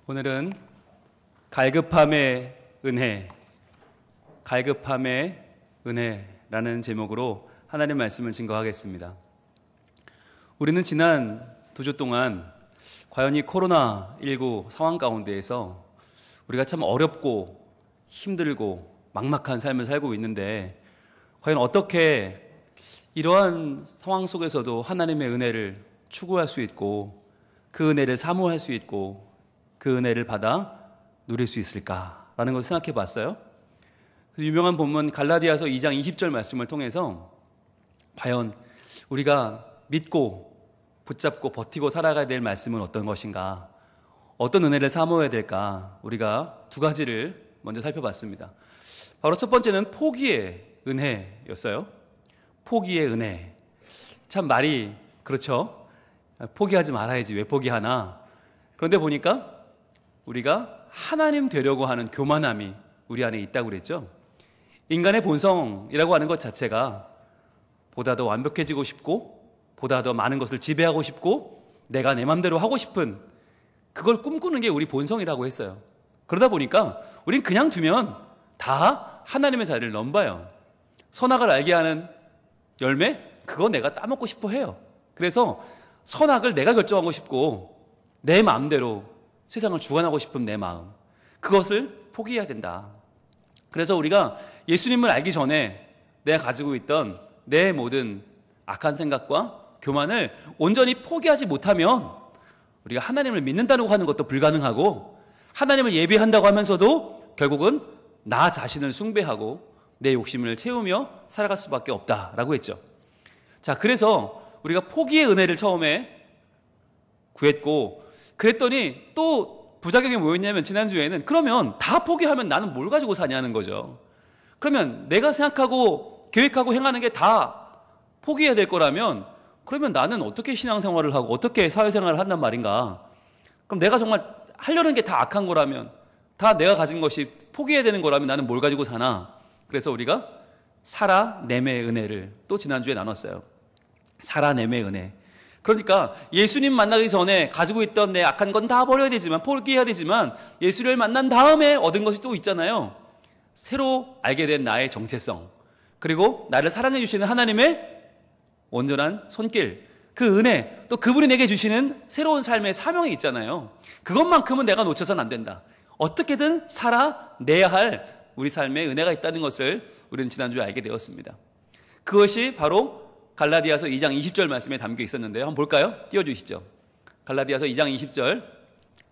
오늘은 갈급함의 은혜, 갈급함의 은혜라는 제목으로 하나님의 말씀을 증거하겠습니다. 우리는 지난 2주 동안 과연 이 코로나19 상황 가운데에서 우리가 참 어렵고 힘들고 막막한 삶을 살고 있는데, 과연 어떻게 이러한 상황 속에서도 하나님의 은혜를 추구할 수 있고 그 은혜를 사모할 수 있고 그 은혜를 받아 누릴 수 있을까라는 것을 생각해 봤어요. 유명한 본문 갈라디아서 2장 20절 말씀을 통해서 과연 우리가 믿고 붙잡고 버티고 살아가야 될 말씀은 어떤 것인가, 어떤 은혜를 사모해야 될까, 우리가 두 가지를 먼저 살펴봤습니다. 바로 첫 번째는 포기의 은혜였어요. 포기의 은혜. 참 말이 그렇죠. 포기하지 말아야지 왜 포기하나. 그런데 보니까 우리가 하나님 되려고 하는 교만함이 우리 안에 있다고 그랬죠. 인간의 본성이라고 하는 것 자체가 보다 더 완벽해지고 싶고 보다 더 많은 것을 지배하고 싶고 내가 내 맘대로 하고 싶은 그걸 꿈꾸는 게 우리 본성이라고 했어요. 그러다 보니까 우린 그냥 두면 다 하나님의 자리를 넘봐요. 선악을 알게 하는 열매? 그거 내가 따먹고 싶어 해요. 그래서 선악을 내가 결정하고 싶고 내 마음대로 세상을 주관하고 싶은 내 마음, 그것을 포기해야 된다. 그래서 우리가 예수님을 알기 전에 내가 가지고 있던 내 모든 악한 생각과 교만을 온전히 포기하지 못하면 우리가 하나님을 믿는다고 하는 것도 불가능하고, 하나님을 예배한다고 하면서도 결국은 나 자신을 숭배하고 내 욕심을 채우며 살아갈 수밖에 없다라고 했죠. 자, 그래서 우리가 포기의 은혜를 처음에 구했고, 그랬더니 또 부작용이 뭐였냐면, 지난주에는 그러면 다 포기하면 나는 뭘 가지고 사냐는 거죠. 그러면 내가 생각하고 계획하고 행하는 게 다 포기해야 될 거라면 그러면 나는 어떻게 신앙생활을 하고 어떻게 사회생활을 한단 말인가. 그럼 내가 정말 하려는 게 다 악한 거라면, 다 내가 가진 것이 포기해야 되는 거라면 나는 뭘 가지고 사나. 그래서 우리가 살아냄의 은혜를 또 지난주에 나눴어요. 살아냄의 은혜. 그러니까 예수님 만나기 전에 가지고 있던 내 악한 건 다 버려야 되지만, 포기해야 되지만, 예수를 만난 다음에 얻은 것이 또 있잖아요. 새로 알게 된 나의 정체성, 그리고 나를 사랑해 주시는 하나님의 온전한 손길, 그 은혜, 또 그분이 내게 주시는 새로운 삶의 사명이 있잖아요. 그것만큼은 내가 놓쳐서는 안 된다. 어떻게든 살아내야 할 우리 삶에 은혜가 있다는 것을 우리는 지난주에 알게 되었습니다. 그것이 바로 갈라디아서 2장 20절 말씀에 담겨 있었는데요. 한번 볼까요? 띄워주시죠. 갈라디아서 2장 20절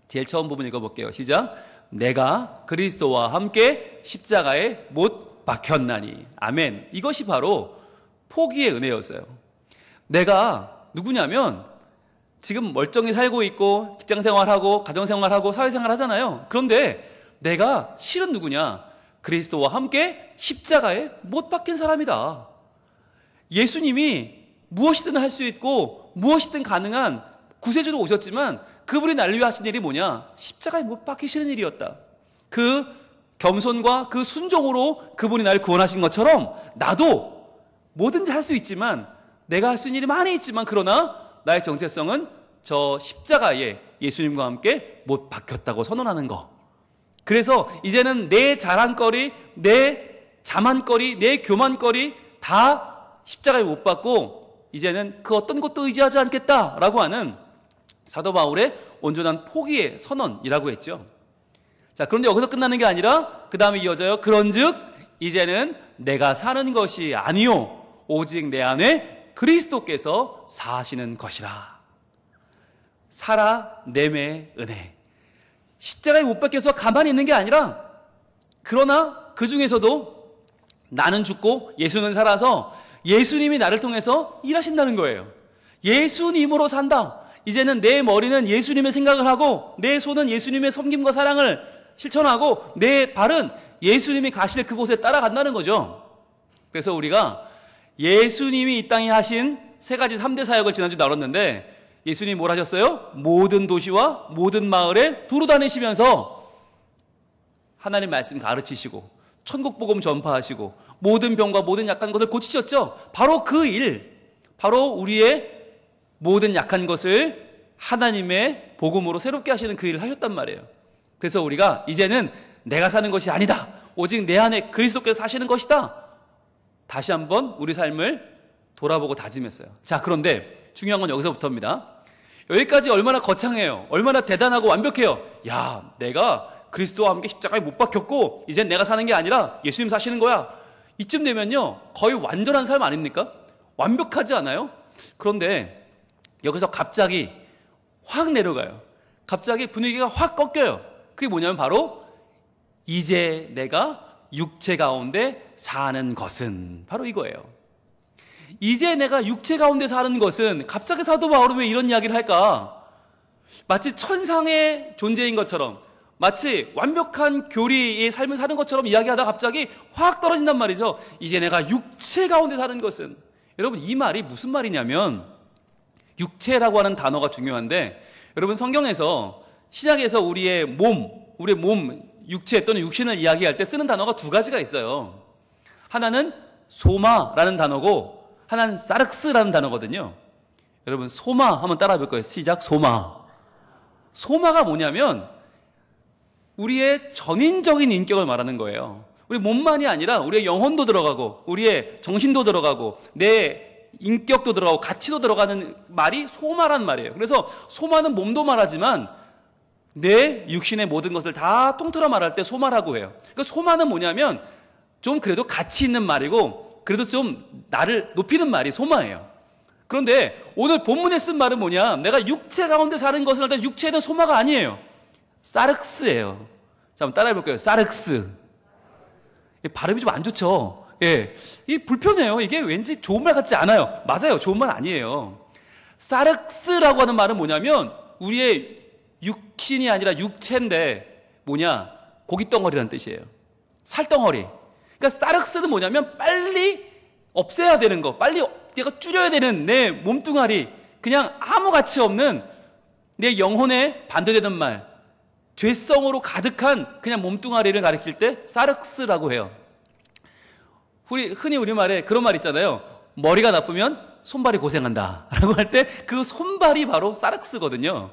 제일 처음 부분 읽어볼게요. 시작. 내가 그리스도와 함께 십자가에 못 박혔나니. 아멘. 이것이 바로 포기의 은혜였어요. 내가 누구냐면 지금 멀쩡히 살고 있고 직장생활하고 가정생활하고 사회생활 하잖아요. 그런데 내가 실은 누구냐? 그리스도와 함께 십자가에 못 박힌 사람이다. 예수님이 무엇이든 할 수 있고 무엇이든 가능한 구세주로 오셨지만 그분이 나를 위해 하신 일이 뭐냐? 십자가에 못 박히시는 일이었다. 그 겸손과 그 순종으로 그분이 나를 구원하신 것처럼 나도 뭐든지 할 수 있지만, 내가 할 수 있는 일이 많이 있지만, 그러나 나의 정체성은 저 십자가에 예수님과 함께 못 박혔다고 선언하는 거. 그래서 이제는 내 자랑거리, 내 자만거리, 내 교만거리 다 십자가에 못 박고 이제는 그 어떤 것도 의지하지 않겠다라고 하는 사도 바울의 온전한 포기의 선언이라고 했죠. 자, 그런데 여기서 끝나는 게 아니라 그 다음에 이어져요. 그런즉 이제는 내가 사는 것이 아니요 오직 내 안에 그리스도께서 사시는 것이라. 살아냄의 은혜. 십자가에 못 박혀서 가만히 있는 게 아니라, 그러나 그 중에서도 나는 죽고 예수는 살아서 예수님이 나를 통해서 일하신다는 거예요. 예수님으로 산다. 이제는 내 머리는 예수님의 생각을 하고 내 손은 예수님의 섬김과 사랑을 실천하고 내 발은 예수님이 가실 그곳에 따라간다는 거죠. 그래서 우리가 예수님이 이 땅에 하신 세 가지 3대 사역을 지난주 나눴는데, 예수님이 뭘 하셨어요? 모든 도시와 모든 마을에 두루 다니시면서 하나님 말씀 가르치시고 천국 복음 전파하시고 모든 병과 모든 약한 것을 고치셨죠. 바로 그 일, 바로 우리의 모든 약한 것을 하나님의 복음으로 새롭게 하시는 그 일을 하셨단 말이에요. 그래서 우리가 이제는 내가 사는 것이 아니다. 오직 내 안에 그리스도께서 사시는 것이다. 다시 한번 우리 삶을 돌아보고 다짐했어요. 자, 그런데 중요한 건 여기서부터입니다. 여기까지 얼마나 거창해요. 얼마나 대단하고 완벽해요. 야, 내가 그리스도와 함께 십자가에 못 박혔고 이젠 내가 사는 게 아니라 예수님 사시는 거야. 이쯤 되면요, 거의 완전한 삶 아닙니까? 완벽하지 않아요? 그런데 여기서 갑자기 확 내려가요. 갑자기 분위기가 확 꺾여요. 그게 뭐냐면 바로 이제 내가 육체 가운데 사는 것은 바로 이거예요. 이제 내가 육체 가운데 사는 것은, 갑자기 사도 바울은 왜 이런 이야기를 할까? 마치 천상의 존재인 것처럼, 마치 완벽한 교리의 삶을 사는 것처럼 이야기하다가 갑자기 확 떨어진단 말이죠. 이제 내가 육체 가운데 사는 것은. 여러분, 이 말이 무슨 말이냐면, 육체라고 하는 단어가 중요한데, 여러분 성경에서 시작에서 우리의 몸, 육체 또는 육신을 이야기할 때 쓰는 단어가 두 가지가 있어요. 하나는 소마라는 단어고 하나는 사르크스라는 단어거든요. 여러분, 소마 한번 따라해 볼 거예요. 시작. 소마. 소마가 뭐냐면 우리의 전인적인 인격을 말하는 거예요. 우리 몸만이 아니라 우리의 영혼도 들어가고 우리의 정신도 들어가고 내 인격도 들어가고 가치도 들어가는 말이 소마란 말이에요. 그래서 소마는 몸도 말하지만 내 육신의 모든 것을 다 통틀어 말할 때 소마라고 해요. 그러니까 소마는 뭐냐면 좀 그래도 가치 있는 말이고 그래도 좀 나를 높이는 말이 소마예요. 그런데 오늘 본문에 쓴 말은 뭐냐? 내가 육체 가운데 사는 것을 할 때 육체는 소마가 아니에요. 사르크스예요. 자, 한번 따라해 볼게요. 사르크스. 발음이 좀 안 좋죠? 예. 이게 불편해요. 이게 왠지 좋은 말 같지 않아요. 맞아요. 좋은 말 아니에요. 사르크스라고 하는 말은 뭐냐면 우리의 육신이 아니라 육체인데 뭐냐? 고깃덩어리라는 뜻이에요. 살덩어리. 그러니까 사르크스는 뭐냐면 빨리 없애야 되는 거, 빨리 내가 줄여야 되는 내 몸뚱아리, 그냥 아무 가치 없는 내 영혼에 반대되는 말, 죄성으로 가득한 그냥 몸뚱아리를 가리킬 때 사르크스라고 해요. 흔히 우리말에 그런 말 있잖아요. 머리가 나쁘면 손발이 고생한다 라고 할 때 그 손발이 바로 사르크스거든요.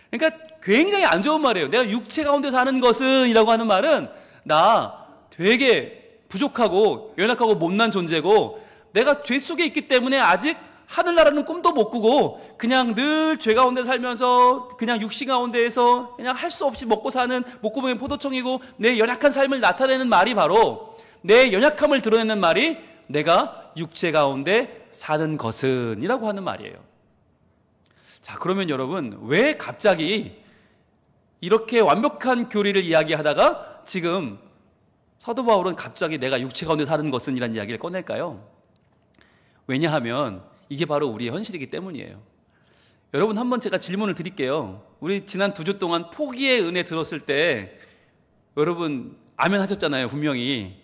그러니까 굉장히 안 좋은 말이에요. 내가 육체 가운데 사는 것은 이라고 하는 말은 나 되게 부족하고 연약하고 못난 존재고 내가 죄 속에 있기 때문에 아직 하늘나라는 꿈도 못 꾸고 그냥 늘 죄 가운데 살면서 그냥 육신 가운데에서 그냥 할 수 없이 먹고 사는 목구멍에 포도청이고 내 연약한 삶을 나타내는 말이 바로 내 연약함을 드러내는 말이 내가 육체 가운데 사는 것은 이라고 하는 말이에요. 자, 그러면 여러분 왜 갑자기 이렇게 완벽한 교리를 이야기하다가 지금 사도 바울은 갑자기 내가 육체 가운데 사는 것은 이라는 이야기를 꺼낼까요? 왜냐하면 이게 바로 우리의 현실이기 때문이에요. 여러분, 한번 제가 질문을 드릴게요. 우리 지난 2주 동안 포기의 은혜 들었을 때 여러분 아멘 하셨잖아요. 분명히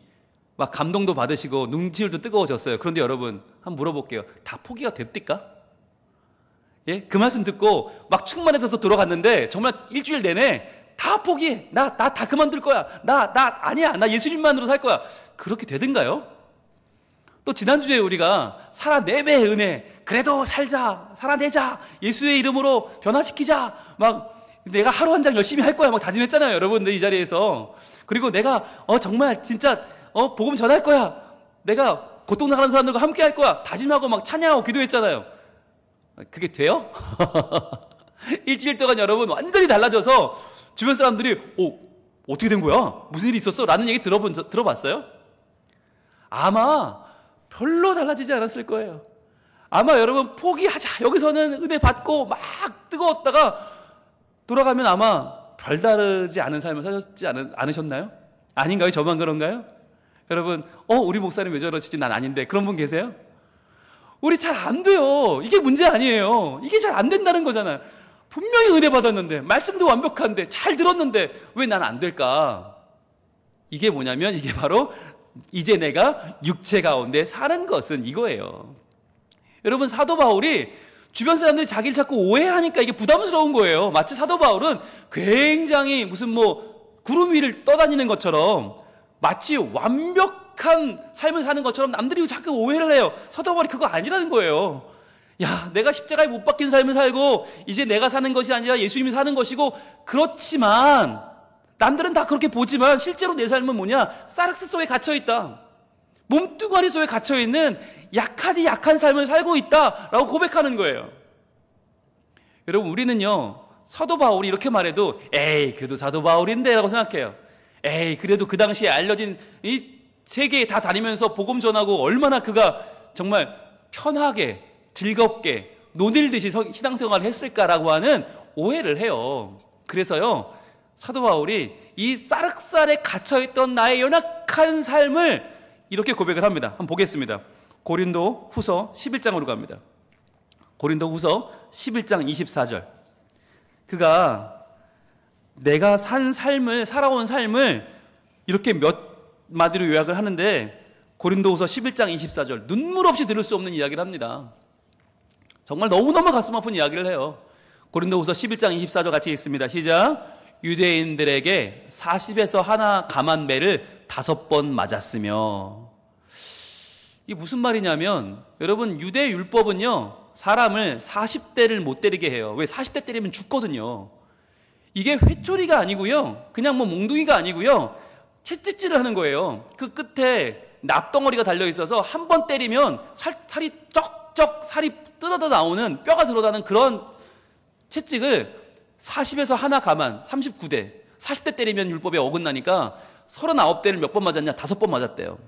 막 감동도 받으시고 눈시울도 뜨거워졌어요. 그런데 여러분 한번 물어볼게요. 다 포기가 됩니까? 예? 그 말씀 듣고 막 충만해서 들어갔는데 정말 일주일 내내 다 포기해. 나 다 그만둘 거야. 아니야. 나 예수님만으로 살 거야. 그렇게 되든가요? 또 지난주에 우리가 살아내매 은혜, 그래도 살아내자, 예수의 이름으로 변화시키자, 막 내가 하루 한 장 열심히 할 거야 막 다짐했잖아요. 여러분들 이 자리에서. 그리고 내가 정말 진짜 복음 전할 거야. 내가 고통당하는 사람들과 함께 할 거야. 다짐하고 막 찬양하고 기도했잖아요. 그게 돼요? 일주일 동안 여러분 완전히 달라져서 주변 사람들이 어떻게 된 거야? 무슨 일이 있었어? 라는 얘기 들어봤어요? 아마 별로 달라지지 않았을 거예요. 아마 여러분 포기하자, 여기서는 은혜 받고 막 뜨거웠다가 돌아가면 아마 별다르지 않은 삶을 사셨지 않으셨나요? 아닌가요? 저만 그런가요? 여러분 우리 목사님 왜 저러시지? 난 아닌데. 그런 분 계세요? 우리 잘 안 돼요. 이게 문제 아니에요. 이게 잘 안 된다는 거잖아요. 분명히 은혜 받았는데 말씀도 완벽한데 잘 들었는데 왜 난 안 될까? 이게 뭐냐면 이게 바로 이제 내가 육체 가운데 사는 것은 이거예요. 여러분, 사도 바울이 주변 사람들이 자기를 자꾸 오해하니까 이게 부담스러운 거예요. 마치 사도 바울은 굉장히 무슨 구름 위를 떠다니는 것처럼 마치 완벽한 삶을 사는 것처럼 남들이 자꾸 오해를 해요. 사도 바울이 그거 아니라는 거예요. 야, 내가 십자가에 못 박힌 삶을 살고 이제 내가 사는 것이 아니라 예수님이 사는 것이고, 그렇지만 남들은 다 그렇게 보지만 실제로 내 삶은 뭐냐? 사르스 속에 갇혀있다. 몸뚱아리 속에 갇혀있는 약하디 약한 삶을 살고 있다라고 고백하는 거예요. 여러분, 우리는요, 사도 바울이 이렇게 말해도 에이, 그래도 사도 바울인데 라고 생각해요. 에이, 그래도 그 당시에 알려진 이 세계에 다 다니면서 복음 전하고 얼마나 그가 정말 편하게 즐겁게 노딜듯이 신앙생활을 했을까라고 하는 오해를 해요. 그래서요, 사도 바울이 이 사륵살에 갇혀있던 나의 연약한 삶을 이렇게 고백을 합니다. 한번 보겠습니다. 고린도 후서 11장으로 갑니다. 고린도 후서 11장 24절. 그가 내가 살아온 삶을 이렇게 몇 마디로 요약을 하는데, 고린도후서 11장 24절, 눈물 없이 들을 수 없는 이야기를 합니다. 정말 너무너무 가슴 아픈 이야기를 해요. 고린도후서 11장 24절 같이 읽습니다. 시작. 유대인들에게 40에서 하나 감한 매를 5번 맞았으며. 이게 무슨 말이냐면, 여러분, 유대 율법은요, 사람을 40대를 못 때리게 해요. 왜? 40대 때리면 죽거든요. 이게 회초리가 아니고요, 그냥 뭐 몽둥이가 아니고요, 채찍질을 하는 거예요. 그 끝에 납덩어리가 달려있어서 한 번 때리면 살이 쩍쩍 살이 뜯어져 나오는, 뼈가 드러나는 그런 채찍을 40에서 하나 감한 39대, 40대 때리면 율법에 어긋나니까 39대를 몇 번 맞았냐? 5번 맞았대요.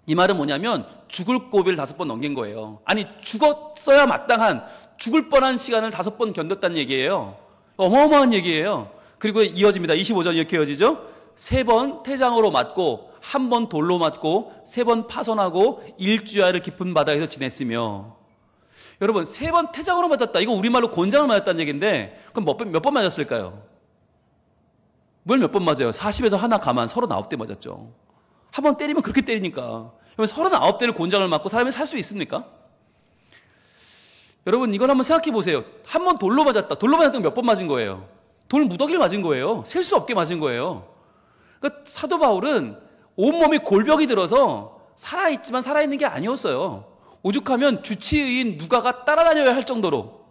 이 말은 뭐냐면 죽을 고비를 5번 넘긴 거예요. 아니, 죽었어야 마땅한, 죽을 뻔한 시간을 5번 견뎠다는 얘기예요. 어마어마한 얘기예요. 그리고 이어집니다. 25절 이렇게 이어지죠. 3번 태장으로 맞고, 1번 돌로 맞고, 3번 파손하고, 일주야를 깊은 바다에서 지냈으며. 여러분, 3번 태장으로 맞았다. 이거 우리말로 곤장을 맞았다는 얘기인데, 그럼 몇 번 맞았을까요? 뭘 몇 번 맞아요? 40에서 하나 감한 39대 맞았죠. 한 번 때리면 그렇게 때리니까. 여러분, 39대를 곤장을 맞고 사람이 살 수 있습니까? 여러분, 이걸 한번 생각해 보세요. 한 번 돌로 맞았다. 돌로 맞았던 몇 번 맞은 거예요? 돌 무더기를 맞은 거예요. 셀 수 없게 맞은 거예요. 그러니까 사도 바울은 온몸이 골벽이 들어서 살아있지만 살아있는 게 아니었어요. 오죽하면 주치의인 누가가 따라다녀야 할 정도로,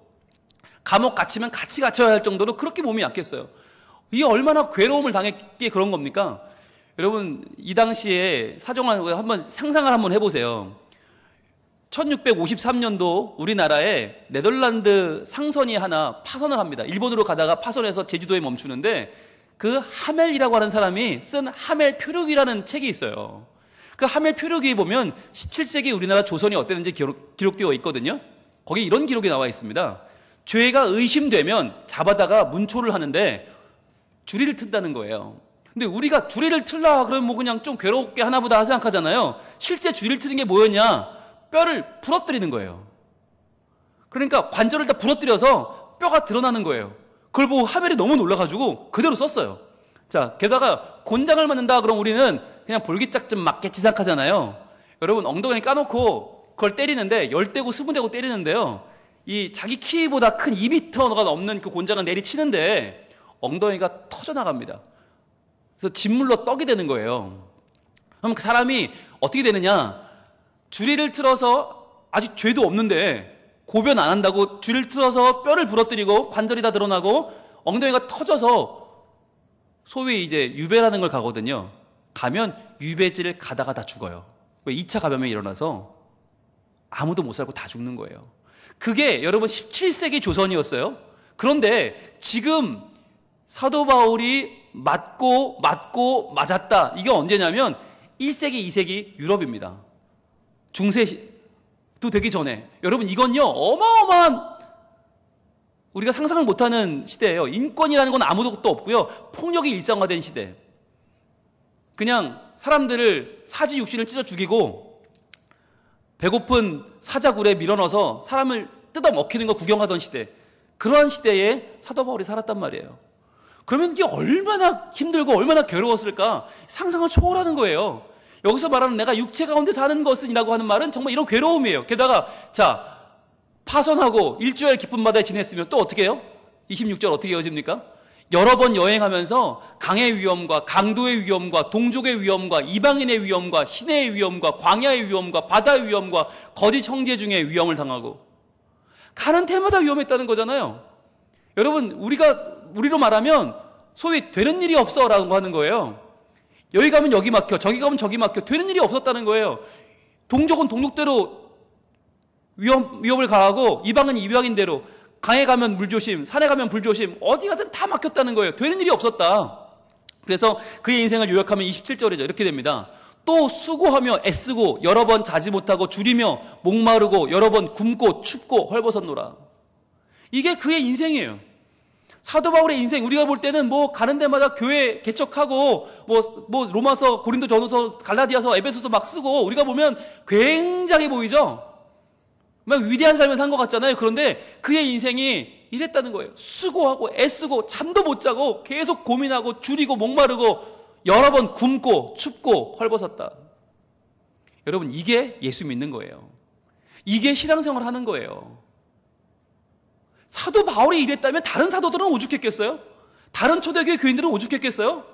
감옥 갇히면 같이 갇혀야 할 정도로 그렇게 몸이 약했어요. 이게 얼마나 괴로움을 당했기에 그런 겁니까? 여러분, 이 당시에 사정을 한번 상상을 한번 해보세요. 1653년도 우리나라에 네덜란드 상선이 하나 파선을 합니다. 일본으로 가다가 파선해서 제주도에 멈추는데, 그 하멜이라고 하는 사람이 쓴 하멜 표류기라는 책이 있어요. 그 하멜 표류기에 보면 17세기 우리나라 조선이 어땠는지 기록되어 있거든요. 거기 이런 기록이 나와 있습니다. 죄가 의심되면 잡아다가 문초를 하는데 주리를 튼다는 거예요. 근데 우리가 주리를 틀라 그러면 뭐 그냥 좀 괴롭게 하나보다 생각하잖아요. 실제 주리를 트는 게 뭐였냐? 뼈를 부러뜨리는 거예요. 그러니까 관절을 다 부러뜨려서 뼈가 드러나는 거예요. 그걸 보고 하멜이 너무 놀라가지고 그대로 썼어요. 자, 게다가 곤장을 맞는다 그럼 우리는 그냥 볼기짝 좀 맞겠지 생각하잖아요. 여러분, 엉덩이 까놓고 그걸 때리는데, 10대고 20대고 때리는데요, 이 자기 키보다 큰 2m가 넘는 그 곤장을 내리치는데 엉덩이가 터져나갑니다. 그래서 진물로 떡이 되는 거예요. 그럼 그 사람이 어떻게 되느냐? 주리를 틀어서 아직 죄도 없는데 고변 안 한다고 주리를 틀어서 뼈를 부러뜨리고 관절이 다 드러나고 엉덩이가 터져서 소위 이제 유배라는 걸 가거든요. 가면 유배지를 가다가 다 죽어요. 왜? 2차 감염이 일어나서 아무도 못 살고 다 죽는 거예요. 그게 여러분 17세기 조선이었어요. 그런데 지금 사도 바울이 맞고 맞았다. 이게 언제냐면 1세기, 2세기 유럽입니다. 중세도 되기 전에. 여러분, 이건요, 어마어마한, 우리가 상상을 못하는 시대예요. 인권이라는 건 아무것도 없고요. 폭력이 일상화된 시대. 그냥 사람들을 사지 육신을 찢어 죽이고 배고픈 사자굴에 밀어넣어서 사람을 뜯어 먹히는 거 구경하던 시대. 그러한 시대에 사도 바울이 살았단 말이에요. 그러면 이게 얼마나 힘들고 얼마나 괴로웠을까? 상상을 초월하는 거예요. 여기서 말하는 내가 육체 가운데 사는 것은이라고 하는 말은 정말 이런 괴로움이에요. 게다가 자, 파선하고 일주일 깊은 바다에 지냈으면 또 어떻게 해요? 26절 어떻게 이어집니까? 여러 번 여행하면서 강의 위험과 강도의 위험과 동족의 위험과 이방인의 위험과 시내의 위험과 광야의 위험과 바다의 위험과 거짓 형제 중에 위험을 당하고, 가는 데마다 위험했다는 거잖아요. 여러분, 우리로 말하면 소위 되는 일이 없어라고 하는 거예요. 여기 가면 여기 막혀, 저기 가면 저기 막혀. 되는 일이 없었다는 거예요. 동족은 동족대로 위협을 가하고 이방은 이방인대로, 강에 가면 물조심, 산에 가면 불조심, 어디 가든 다 막혔다는 거예요. 되는 일이 없었다. 그래서 그의 인생을 요약하면 27절이죠. 이렇게 됩니다. 또 수고하며 애쓰고 여러 번 자지 못하고 줄이며 목마르고 여러 번 굶고 춥고 헐벗었노라. 이게 그의 인생이에요. 사도 바울의 인생, 우리가 볼 때는 뭐 가는 데마다 교회 개척하고 뭐 로마서, 고린도 전후서, 갈라디아서, 에베소서 막 쓰고 우리가 보면 굉장히 보이죠. 막 위대한 삶을 산 것 같잖아요. 그런데 그의 인생이 이랬다는 거예요. 수고하고 애쓰고 잠도 못 자고 계속 고민하고 줄이고 목마르고 여러 번 굶고 춥고 헐벗었다. 여러분, 이게 예수 믿는 거예요. 이게 신앙생활 하는 거예요. 사도 바울이 이랬다면 다른 사도들은 오죽했겠어요? 다른 초대교회 교인들은 오죽했겠어요?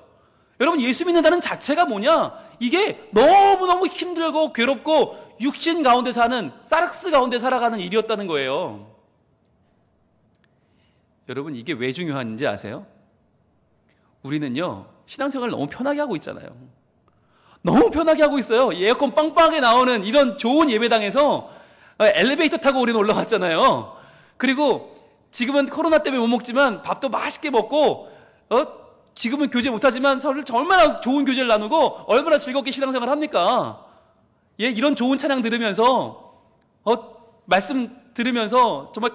여러분, 예수 믿는다는 자체가 뭐냐? 이게 너무너무 힘들고 괴롭고 육신 가운데 사는, 사락스 가운데 살아가는 일이었다는 거예요. 여러분, 이게 왜 중요한지 아세요? 우리는요, 신앙생활을 너무 편하게 하고 있잖아요. 너무 편하게 하고 있어요. 에어컨 빵빵하게 나오는 이런 좋은 예배당에서 엘리베이터 타고 우리는 올라갔잖아요. 그리고 지금은 코로나 때문에 못 먹지만 밥도 맛있게 먹고, 지금은 교제 못하지만 얼마나 좋은 교제를 나누고 얼마나 즐겁게 신앙생활을 합니까? 예, 이런 좋은 찬양 들으면서 말씀 들으면서 정말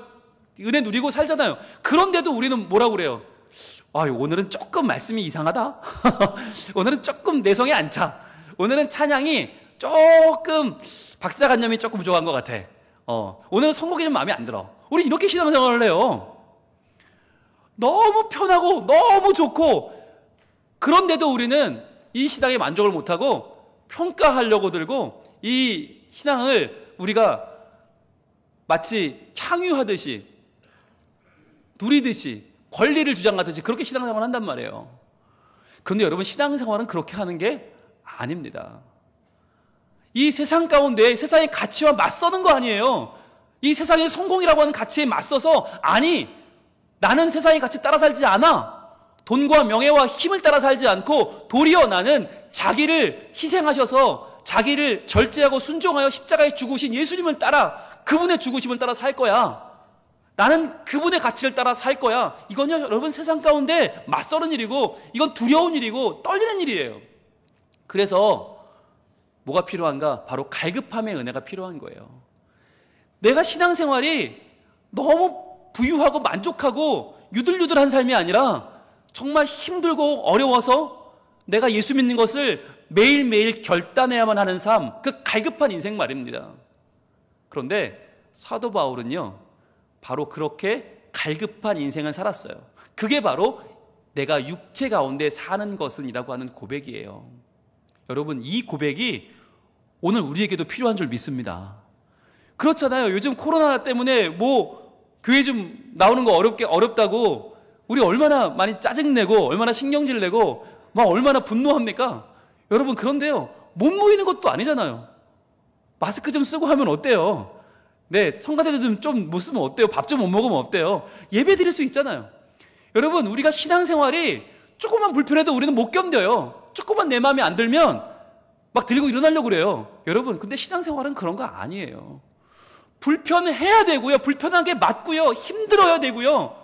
은혜 누리고 살잖아요. 그런데도 우리는 뭐라고 그래요? 오늘은 조금 말씀이 이상하다. 오늘은 조금 내성이 안 차. 오늘은 찬양이 조금 박자간념이 조금 부족한 것 같아. 오늘은 선곡이 좀 마음에 안 들어. 우리 이렇게 신앙생활을 해요. 너무 편하고 너무 좋고, 그런데도 우리는 이 신앙에 만족을 못하고 평가하려고 들고 이 신앙을 우리가 마치 향유하듯이 누리듯이 권리를 주장하듯이 그렇게 신앙생활을 한단 말이에요. 그런데 여러분, 신앙생활은 그렇게 하는 게 아닙니다. 이 세상 가운데 세상의 가치와 맞서는 거 아니에요. 이 세상의 성공이라고 하는 가치에 맞서서, 아니, 나는 세상의 가치 따라 살지 않아. 돈과 명예와 힘을 따라 살지 않고 도리어 나는 자기를 희생하셔서 자기를 절제하고 순종하여 십자가에 죽으신 예수님을 따라, 그분의 죽으심을 따라 살 거야. 나는 그분의 가치를 따라 살 거야. 이건요, 여러분, 세상 가운데 맞서는 일이고, 이건 두려운 일이고 떨리는 일이에요. 그래서 뭐가 필요한가? 바로 갈급함의 은혜가 필요한 거예요. 내가 신앙생활이 너무 부유하고 만족하고 유들유들한 삶이 아니라 정말 힘들고 어려워서 내가 예수 믿는 것을 매일매일 결단해야만 하는 삶, 그 갈급한 인생 말입니다. 그런데 사도 바울은요, 바로 그렇게 갈급한 인생을 살았어요. 그게 바로 내가 육체 가운데 사는 것은이라고 하는 고백이에요. 여러분, 이 고백이 오늘 우리에게도 필요한 줄 믿습니다. 그렇잖아요. 요즘 코로나 때문에 교회 좀 나오는 거 어렵다고 우리 얼마나 많이 짜증내고 얼마나 신경질 내고 막 얼마나 분노합니까? 여러분, 그런데요, 못 모이는 것도 아니잖아요. 마스크 좀 쓰고 하면 어때요? 네, 성가대도 좀 못 쓰면 어때요? 밥 좀 못 먹으면 어때요? 예배 드릴 수 있잖아요. 여러분, 우리가 신앙생활이 조금만 불편해도 우리는 못 견뎌요. 조금만 내 마음에 안 들면 막 들고 일어나려고 그래요. 여러분, 근데 신앙생활은 그런 거 아니에요. 불편해야 되고요. 불편하게 맞고요. 힘들어야 되고요.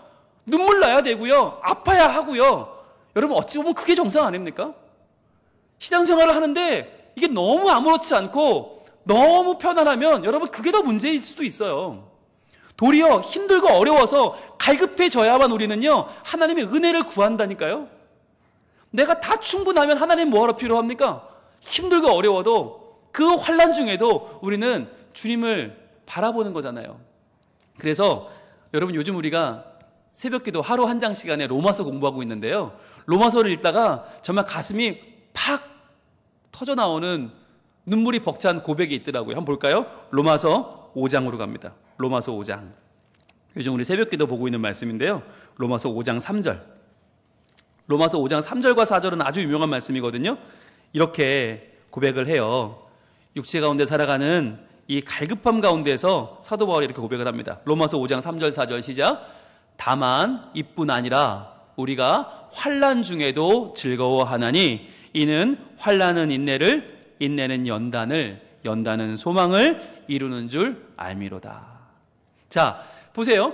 눈물 나야 되고요. 아파야 하고요. 여러분, 어찌 보면 그게 정상 아닙니까? 신앙생활을 하는데 이게 너무 아무렇지 않고 너무 편안하면 여러분, 그게 더 문제일 수도 있어요. 도리어 힘들고 어려워서 갈급해져야만 우리는요, 하나님의 은혜를 구한다니까요. 내가 다 충분하면 하나님 뭐하러 필요합니까? 힘들고 어려워도 그 환난 중에도 우리는 주님을 바라보는 거잖아요. 그래서 여러분, 요즘 우리가 새벽기도 하루 한 장 시간에 로마서 공부하고 있는데요, 로마서를 읽다가 정말 가슴이 팍 터져나오는 눈물이 벅찬 고백이 있더라고요. 한번 볼까요? 로마서 5장으로 갑니다. 로마서 5장. 요즘 우리 새벽기도 보고 있는 말씀인데요, 로마서 5장 3절. 로마서 5장 3절과 4절은 아주 유명한 말씀이거든요. 이렇게 고백을 해요. 육체 가운데 살아가는 이 갈급함 가운데서 사도 바울이 이렇게 고백을 합니다. 로마서 5장 3절 4절 시작. 다만 이뿐 아니라 우리가 환난 중에도 즐거워하나니 이는 환난은 인내를, 인내는 연단을, 연단은 소망을 이루는 줄 알미로다. 자, 보세요.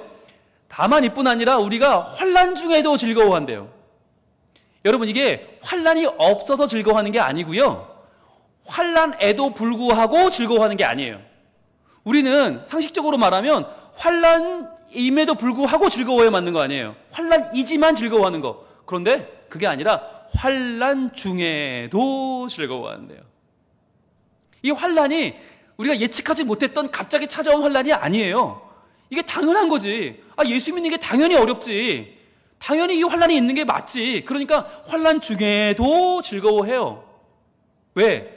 다만 이뿐 아니라 우리가 환난 중에도 즐거워한대요. 여러분, 이게 환난이 없어서 즐거워하는 게 아니고요, 환난에도 불구하고 즐거워하는 게 아니에요. 우리는 상식적으로 말하면 환난임에도 불구하고 즐거워야 맞는 거 아니에요. 환난이지만 즐거워하는 거. 그런데 그게 아니라 환난 중에도 즐거워한대요. 이 환난이 우리가 예측하지 못했던 갑자기 찾아온 환난이 아니에요. 이게 당연한 거지. 예수 믿는 게 당연히 어렵지. 당연히 이 환난이 있는 게 맞지. 그러니까 환난 중에도 즐거워해요. 왜?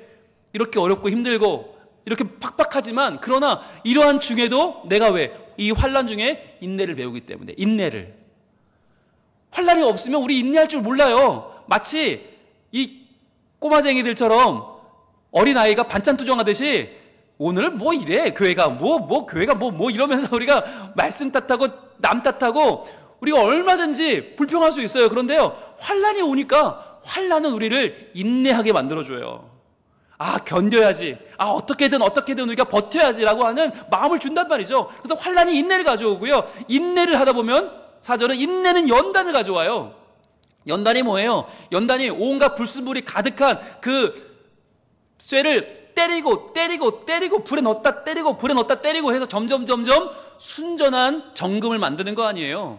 이렇게 어렵고 힘들고 이렇게 팍팍하지만, 그러나 이러한 중에도 내가 왜? 이 환난 중에 인내를 배우기 때문에. 인내를. 환난이 없으면 우리 인내할 줄 몰라요. 마치 이 꼬마쟁이들처럼 어린아이가 반찬 투정하듯이 오늘 뭐 이래, 교회가 교회가 이러면서 우리가 말씀 탓하고 남 탓하고 우리가 얼마든지 불평할 수 있어요. 그런데요, 환난이 오니까 환난은 우리를 인내하게 만들어줘요. 견뎌야지. 어떻게든 우리가 버텨야지라고 하는 마음을 준단 말이죠. 그래서 환난이 인내를 가져오고요, 인내를 하다 보면 4절은 인내는 연단을 가져와요. 연단이 뭐예요? 연단이 온갖 불순물이 가득한 그 쇠를 때리고 불에 넣었다 때리고 해서 점점 순전한 정금을 만드는 거 아니에요.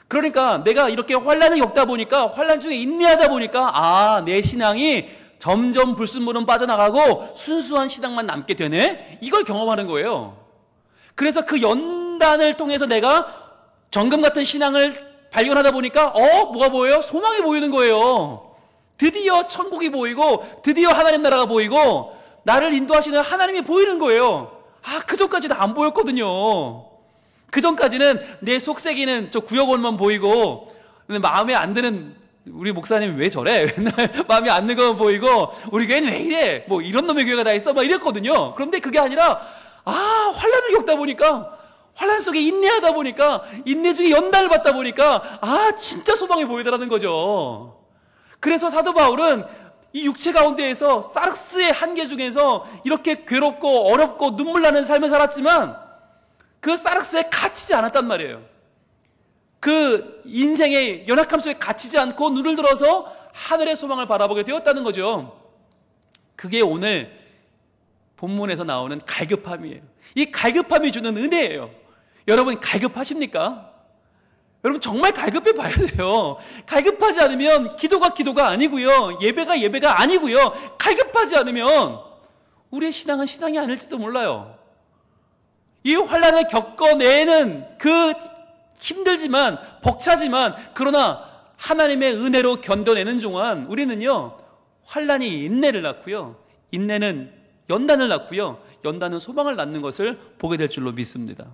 그러니까 내가 이렇게 환난을 겪다 보니까, 환난 중에 인내하다 보니까 내 신앙이 점점 불순물은 빠져나가고 순수한 신앙만 남게 되네? 이걸 경험하는 거예요. 그래서 그 연단을 통해서 내가 정금 같은 신앙을 발견하다 보니까 뭐가 보여요? 소망이 보이는 거예요. 드디어 천국이 보이고 드디어 하나님 나라가 보이고 나를 인도하시는 하나님이 보이는 거예요. 그 전까지는 안 보였거든요. 그 전까지는 내 속색이는 저 구역원만 보이고, 마음에 안 드는 우리 목사님이 왜 저래? 맨날 마음에 안 드는 것만 보이고, 우리 교회는 왜 이래? 이런 놈의 교회가 다 있어? 이랬거든요. 그런데 그게 아니라 환난을 겪다 보니까, 환난 속에 인내하다 보니까, 인내 중에 연단을 받다 보니까 진짜 소망이 보이더라는 거죠. 그래서 사도 바울은 이 육체 가운데에서 사르스의 한계 중에서 이렇게 괴롭고 어렵고 눈물 나는 삶을 살았지만 그 사르스에 갇히지 않았단 말이에요. 그 인생의 연약함 속에 갇히지 않고 눈을 들어서 하늘의 소망을 바라보게 되었다는 거죠. 그게 오늘 본문에서 나오는 갈급함이에요. 이 갈급함이 주는 은혜예요. 여러분, 갈급하십니까? 여러분, 정말 갈급해 봐야 돼요. 갈급하지 않으면 기도가 아니고요, 예배가 아니고요, 갈급하지 않으면 우리의 신앙은 신앙이 아닐지도 몰라요. 이 환난을 겪어내는 그 힘들지만 벅차지만 그러나 하나님의 은혜로 견뎌내는 동안 우리는요, 환난이 인내를 낳고요, 인내는 연단을 낳고요, 연단은 소망을 낳는 것을 보게 될 줄로 믿습니다.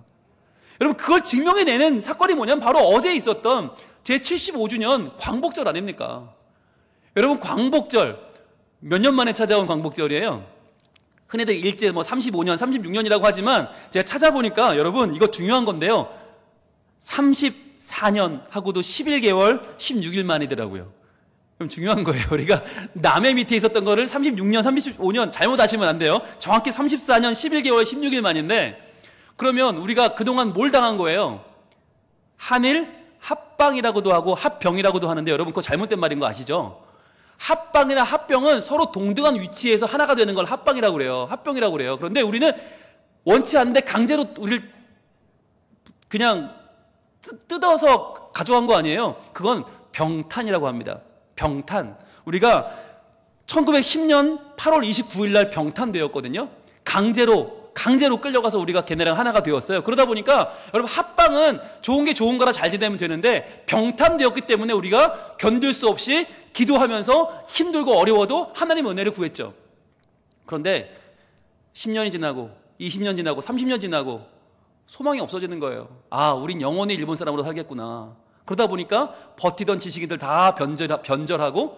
여러분, 그걸 증명해내는 사건이 뭐냐면 바로 어제 있었던 제75주년 광복절 아닙니까? 여러분, 광복절 몇 년 만에 찾아온 광복절이에요. 흔히들 일제 35년, 36년이라고 하지만 제가 찾아보니까 여러분, 이거 중요한 건데요, 34년 하고도 11개월 16일 만이더라고요. 그럼 중요한 거예요. 우리가 남의 밑에 있었던 거를 36년, 35년 잘못 하시면 안 돼요. 정확히 34년 11개월 16일 만인데, 그러면 우리가 그동안 뭘 당한 거예요? 한일 합방이라고도 하고 합병이라고도 하는데, 여러분 그거 잘못된 말인 거 아시죠? 합방이나 합병은 서로 동등한 위치에서 하나가 되는 걸 합방이라고 그래요. 합병이라고 그래요. 그런데 우리는 원치 않는데 강제로 우리를 그냥 뜯어서 가져간 거 아니에요. 그건 병탄이라고 합니다. 병탄. 우리가 1910년 8월 29일 날 병탄되었거든요. 강제로 끌려가서 우리가 걔네랑 하나가 되었어요. 그러다 보니까 여러분, 합방은 좋은 게 좋은 거라 잘 지내면 되는데, 병탄되었기 때문에 우리가 견딜 수 없이 기도하면서 힘들고 어려워도 하나님의 은혜를 구했죠. 그런데 10년이 지나고 20년 지나고 30년 지나고 소망이 없어지는 거예요. 우린 영원히 일본 사람으로 살겠구나. 그러다 보니까 버티던 지식인들 다 변절하고,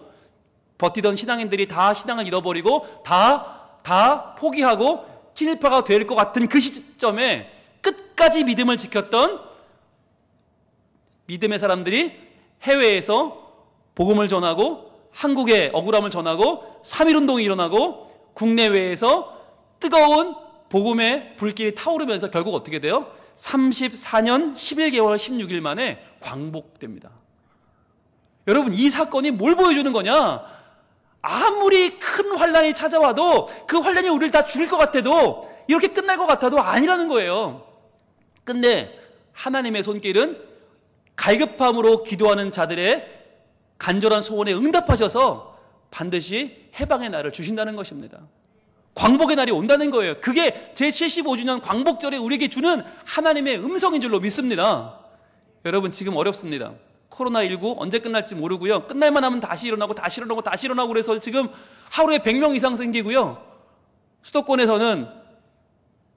버티던 신앙인들이 다 신앙을 잃어버리고 다 포기하고 친일파가 될 것 같은 그 시점에 끝까지 믿음을 지켰던 믿음의 사람들이 해외에서 복음을 전하고 한국의 억울함을 전하고 3.1운동이 일어나고 국내외에서 뜨거운 복음의 불길이 타오르면서 결국 어떻게 돼요? 34년 11개월 16일 만에 광복됩니다. 여러분, 이 사건이 뭘 보여주는 거냐? 아무리 큰 환란이 찾아와도 그 환란이 우리를 다 죽일 것 같아도 이렇게 끝날 것 같아도 아니라는 거예요. 근데 하나님의 손길은 갈급함으로 기도하는 자들의 간절한 소원에 응답하셔서 반드시 해방의 날을 주신다는 것입니다. 광복의 날이 온다는 거예요. 그게 제75주년 광복절에 우리에게 주는 하나님의 음성인 줄로 믿습니다. 여러분, 지금 어렵습니다. 코로나19 언제 끝날지 모르고요. 끝날만 하면 다시 일어나고 다시 일어나고 다시 일어나고 그래서 지금 하루에 100명 이상 생기고요. 수도권에서는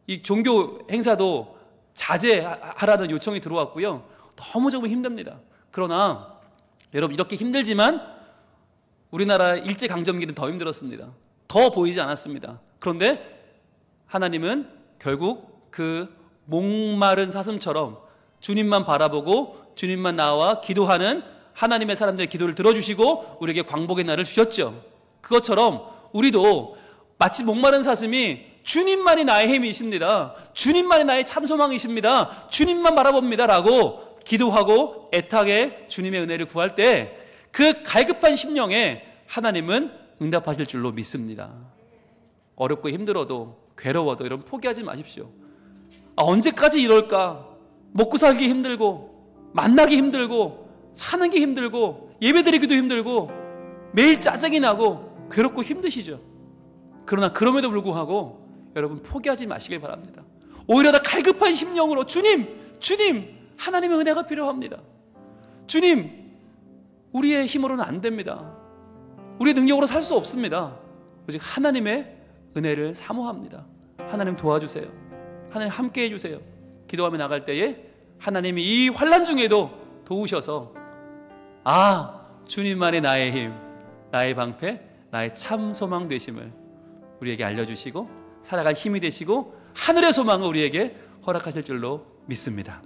이 종교 행사도 자제하라는 요청이 들어왔고요. 너무 조금 힘듭니다. 그러나 여러분, 이렇게 힘들지만 우리나라 일제강점기는 더 힘들었습니다. 더 보이지 않았습니다. 그런데 하나님은 결국 그 목마른 사슴처럼 주님만 바라보고 주님만 나와 기도하는 하나님의 사람들의 기도를 들어주시고 우리에게 광복의 날을 주셨죠. 그것처럼 우리도 마치 목마른 사슴이 주님만이 나의 힘이십니다. 주님만이 나의 참소망이십니다. 주님만 바라봅니다 라고 기도하고 애타게 주님의 은혜를 구할 때 그 갈급한 심령에 하나님은 응답하실 줄로 믿습니다. 어렵고 힘들어도 괴로워도 여러분 포기하지 마십시오. 언제까지 이럴까? 먹고 살기 힘들고 만나기 힘들고 사는 게 힘들고 예배드리기도 힘들고 매일 짜증이 나고 괴롭고 힘드시죠. 그러나 그럼에도 불구하고 여러분 포기하지 마시길 바랍니다. 오히려 더 갈급한 심령으로 주님 하나님의 은혜가 필요합니다. 주님, 우리의 힘으로는 안 됩니다. 우리의 능력으로 살 수 없습니다. 오직 하나님의 은혜를 사모합니다. 하나님 도와주세요. 하나님 함께 해주세요. 기도하며 나갈 때에 하나님이 이 환난 중에도 도우셔서 주님만이 나의 힘, 나의 방패, 나의 참 소망 되심을 우리에게 알려주시고 살아갈 힘이 되시고 하늘의 소망을 우리에게 허락하실 줄로 믿습니다.